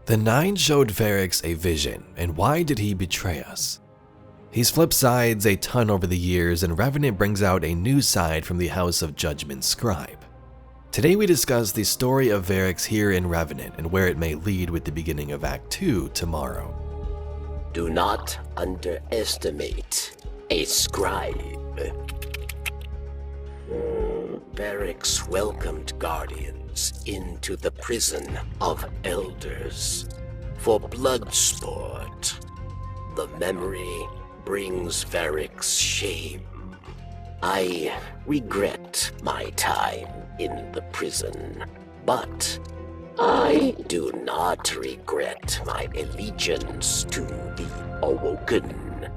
The Nine showed Variks a vision, and why did he betray us? He's flipped sides a ton over the years, and Revenant brings out a new side from the House of Judgement Scribe. Today we discuss the story of Variks here in Revenant and where it may lead with the beginning of Act 2 tomorrow. Do not underestimate a scribe. Variks welcomed guardians into the prison of elders for blood sport. The memory brings Variks shame. I regret my time in the prison, but I do not regret my allegiance to the Awoken.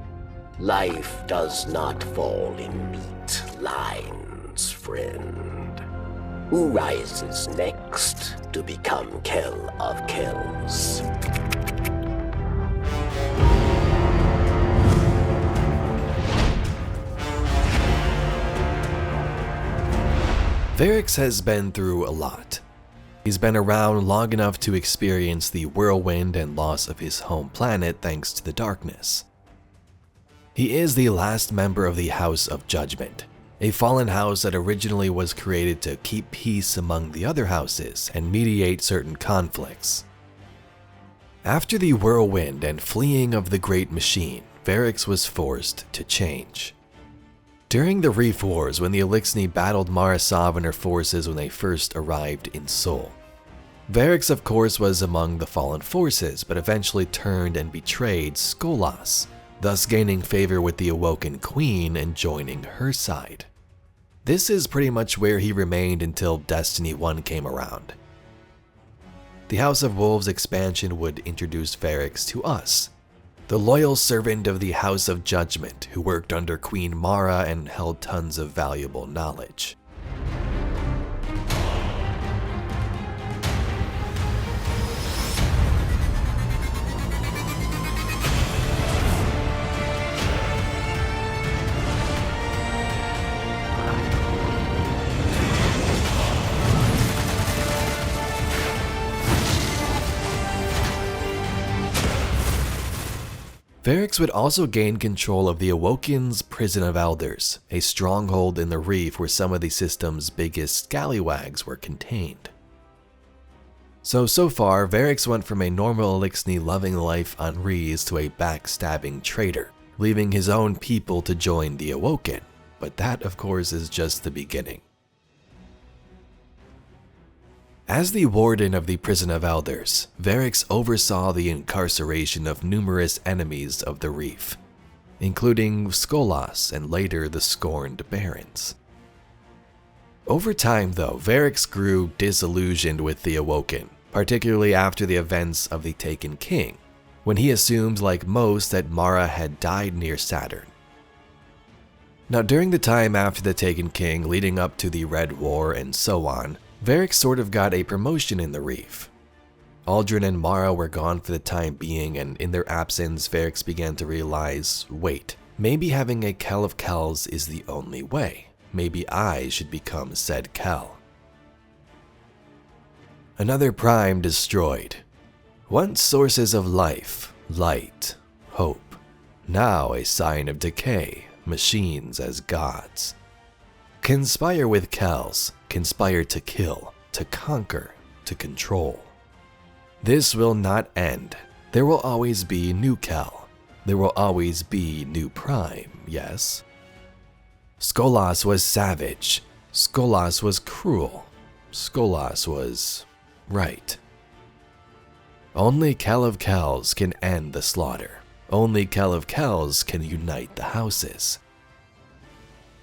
Life does not fall in neat lines, friend. Who rises next to become Kell of Kells? Variks has been through a lot. He's been around long enough to experience the whirlwind and loss of his home planet thanks to the darkness. He is the last member of the House of Judgement, a fallen house that originally was created to keep peace among the other houses and mediate certain conflicts. After the whirlwind and fleeing of the Great Machine, Variks was forced to change. During the Reef Wars, when the Eliksni battled Mara Sov and her forces when they first arrived in Seoul, Variks of course was among the fallen forces, but eventually turned and betrayed Skolas, thus gaining favor with the Awoken Queen and joining her side. This is pretty much where he remained until Destiny 1 came around. The House of Wolves expansion would introduce Variks to us, the loyal servant of the House of Judgement who worked under Queen Mara and held tons of valuable knowledge. Variks would also gain control of the Awoken's Prison of Elders, a stronghold in the Reef where some of the system's biggest scallywags were contained. So far, Variks went from a normal Eliksni loving life on Rees to a backstabbing traitor, leaving his own people to join the Awoken, but that of course is just the beginning. As the warden of the Prison of Elders, Variks oversaw the incarceration of numerous enemies of the Reef, including Skolas and later the Scorned Barons. Over time though, Variks grew disillusioned with the Awoken, particularly after the events of the Taken King, when he assumed like most that Mara had died near Saturn. Now during the time after the Taken King leading up to the Red War and so on, Variks sort of got a promotion in the Reef. Aldrin and Mara were gone for the time being, and in their absence, Variks began to realize, wait, maybe having a Kell of Kells is the only way. Maybe I should become said Kell. Another prime destroyed. Once sources of life, light, hope. Now a sign of decay, machines as gods. Conspire with Kells, conspire to kill, to conquer, to control. This will not end. There will always be new Kell. There will always be new Prime, yes? Skolas was savage. Skolas was cruel. Skolas was right. Only Kell of Kells can end the slaughter. Only Kell of Kells can unite the houses.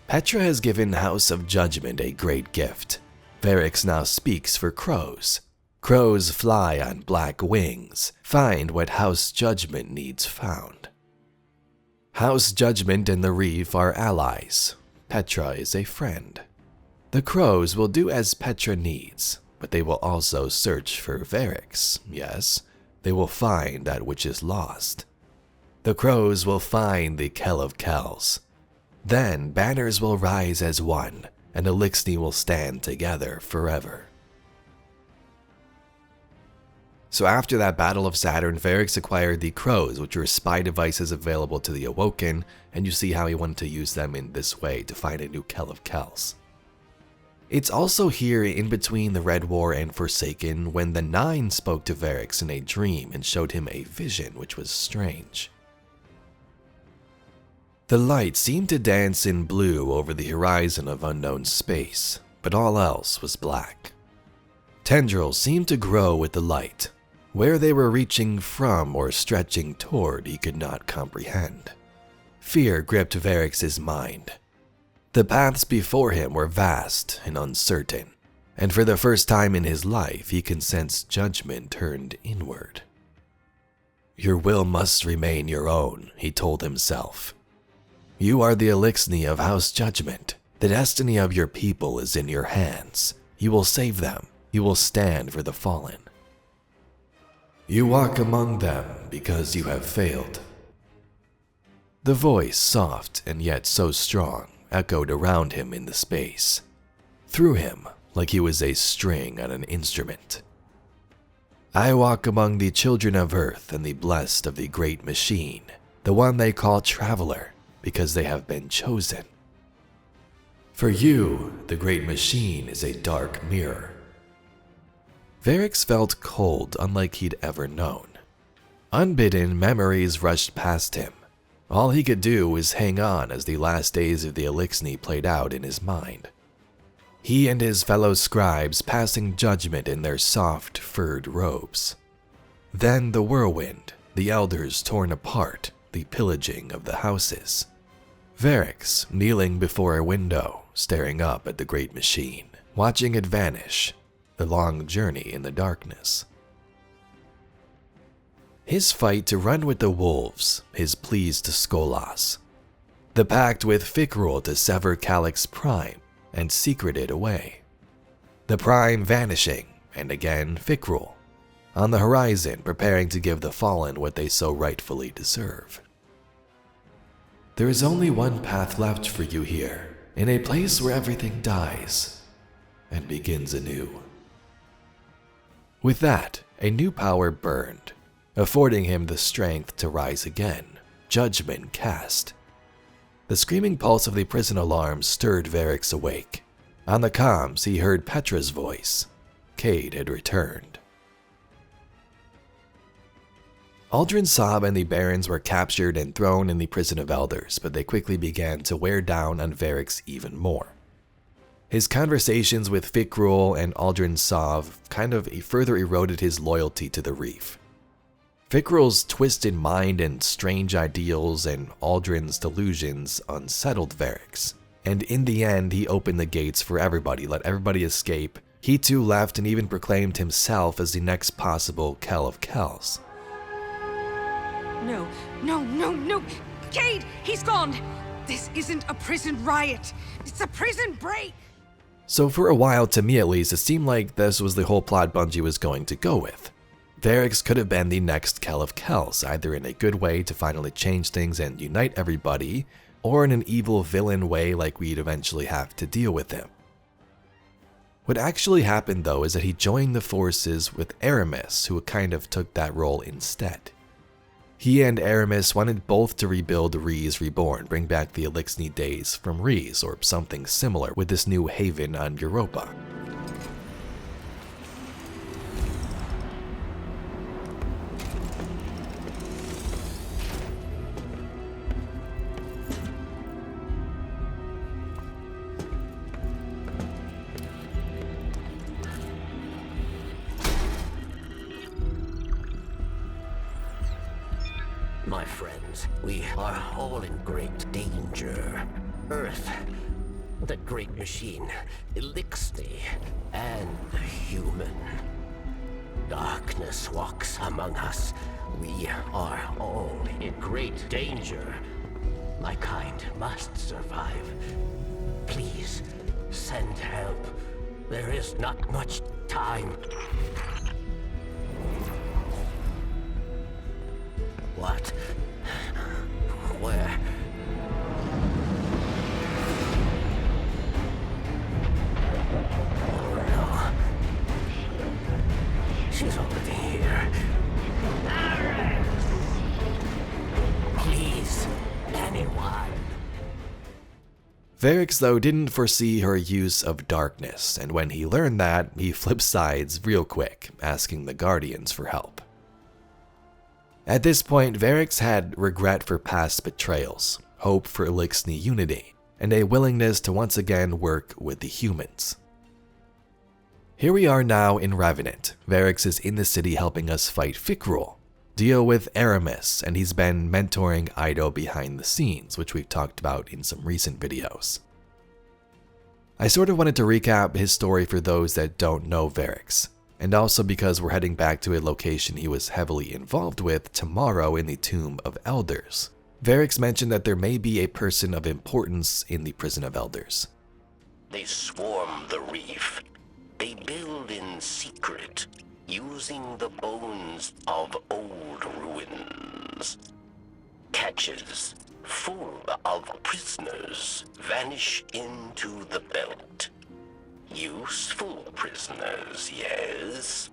Petra has given House of Judgement a great gift. Variks now speaks for crows. Crows fly on black wings, find what House Judgement needs found. House Judgement and the Reef are allies. Petra is a friend. The crows will do as Petra needs, but they will also search for Variks, yes? They will find that which is lost. The crows will find the Kell of Kells. Then banners will rise as one, and Eliksni will stand together forever. So after that Battle of Saturn, Variks acquired the Crows, which were spy devices available to the Awoken, and you see how he wanted to use them in this way to find a new Kell of Kells. It's also here in between the Red War and Forsaken when the Nine spoke to Variks in a dream and showed him a vision which was strange. The light seemed to dance in blue over the horizon of unknown space, but all else was black. Tendrils seemed to grow with the light. Where they were reaching from or stretching toward, he could not comprehend. Fear gripped Variks' mind. The paths before him were vast and uncertain, and for the first time in his life, he could sense judgment turned inward. Your will must remain your own, he told himself. You are the Elixni of House Judgement. The destiny of your people is in your hands. You will save them. You will stand for the fallen. You walk among them because you have failed. The voice, soft and yet so strong, echoed around him in the space, through him like he was a string on an instrument. I walk among the children of Earth and the blessed of the great machine, the one they call Traveler, because they have been chosen. For you, the great machine is a dark mirror. Variks felt cold unlike he'd ever known. Unbidden, memories rushed past him. All he could do was hang on as the last days of the Elixni played out in his mind. He and his fellow scribes passing judgment in their soft, furred robes. Then the whirlwind, the elders torn apart, the pillaging of the houses. Variks kneeling before a window, staring up at the great machine, watching it vanish, the long journey in the darkness. His fight to run with the wolves, his pleas to Skolas. The pact with Fikrul to sever Calyx Prime and secret it away. The Prime vanishing, and again Fikrul, on the horizon preparing to give the fallen what they so rightfully deserve. There is only one path left for you here, in a place where everything dies and begins anew. With that, a new power burned, affording him the strength to rise again, judgment cast. The screaming pulse of the prison alarm stirred Variks awake. On the comms, he heard Petra's voice. Cade had returned. Aldrin Sob and the Barons were captured and thrown in the Prison of Elders, but they quickly began to wear down on Variks even more. His conversations with Fikrul and Aldrin Sob kind of further eroded his loyalty to the Reef. Fikrul's twisted mind and strange ideals and Aldrin's delusions unsettled Variks, and in the end he opened the gates for everybody, let everybody escape. He too left and even proclaimed himself as the next possible Kell of Kells. No. Cade, he's gone. This isn't a prison riot. It's a prison break. So for a while, to me at least, it seemed like this was the whole plot Bungie was going to go with. Variks could have been the next Kell of Kells, either in a good way to finally change things and unite everybody, or in an evil villain way like we'd eventually have to deal with him. What actually happened though is that he joined the forces with Aramis, who kind of took that role instead. He and Aramis wanted both to rebuild Rhys Reborn, bring back the Elixni days from Rhys, or something similar with this new haven on Europa. My friends, we are all in great danger. Earth, the great machine, Elixni, and the human. Darkness walks among us. We are all in great danger. My kind must survive. Please, send help. There is not much time. What? Where? Oh no. She's already here. Variks, though, didn't foresee her use of darkness, and when he learned that, he flipped sides real quick, asking the Guardians for help. At this point, Variks had regret for past betrayals, hope for Elixni unity, and a willingness to once again work with the humans. Here we are now in Revenant. Variks is in the city helping us fight Fikrul, deal with Aramis, and he's been mentoring Ido behind the scenes, which we've talked about in some recent videos. I sort of wanted to recap his story for those that don't know Variks, and also because we're heading back to a location he was heavily involved with tomorrow in the Tomb of Elders. Variks mentioned that there may be a person of importance in the Prison of Elders. They swarm the reef. They build in secret, using the bones of old ruins. Catches full of prisoners vanish into the belt. Useful prisoners, yes.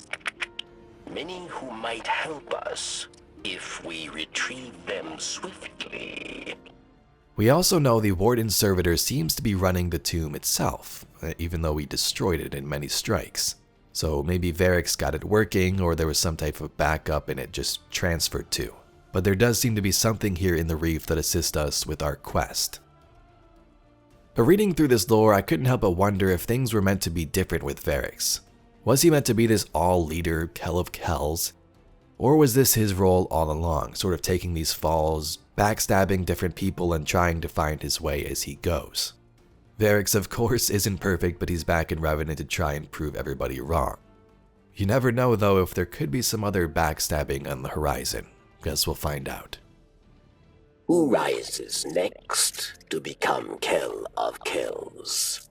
Many who might help us if we retrieve them swiftly. We also know the Warden Servitor seems to be running the tomb itself, even though we destroyed it in many strikes. So maybe Variks got it working, or there was some type of backup and it just transferred to. But there does seem to be something here in the reef that assists us with our quest. But reading through this lore, I couldn't help but wonder if things were meant to be different with Variks. Was he meant to be this all-leader Kell of Kells? Or was this his role all along, sort of taking these falls, backstabbing different people and trying to find his way as he goes? Variks, of course, isn't perfect, but he's back in Revenant to try and prove everybody wrong. You never know, though, if there could be some other backstabbing on the horizon. Guess we'll find out. Who rises next to become Kell of Kells?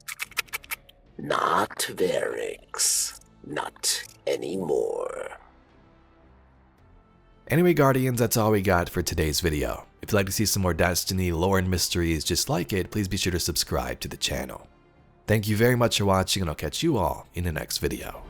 Not Variks. Not anymore. Anyway, Guardians, that's all we got for today's video. If you'd like to see some more Destiny lore and mysteries just like it, please be sure to subscribe to the channel. Thank you very much for watching, and I'll catch you all in the next video.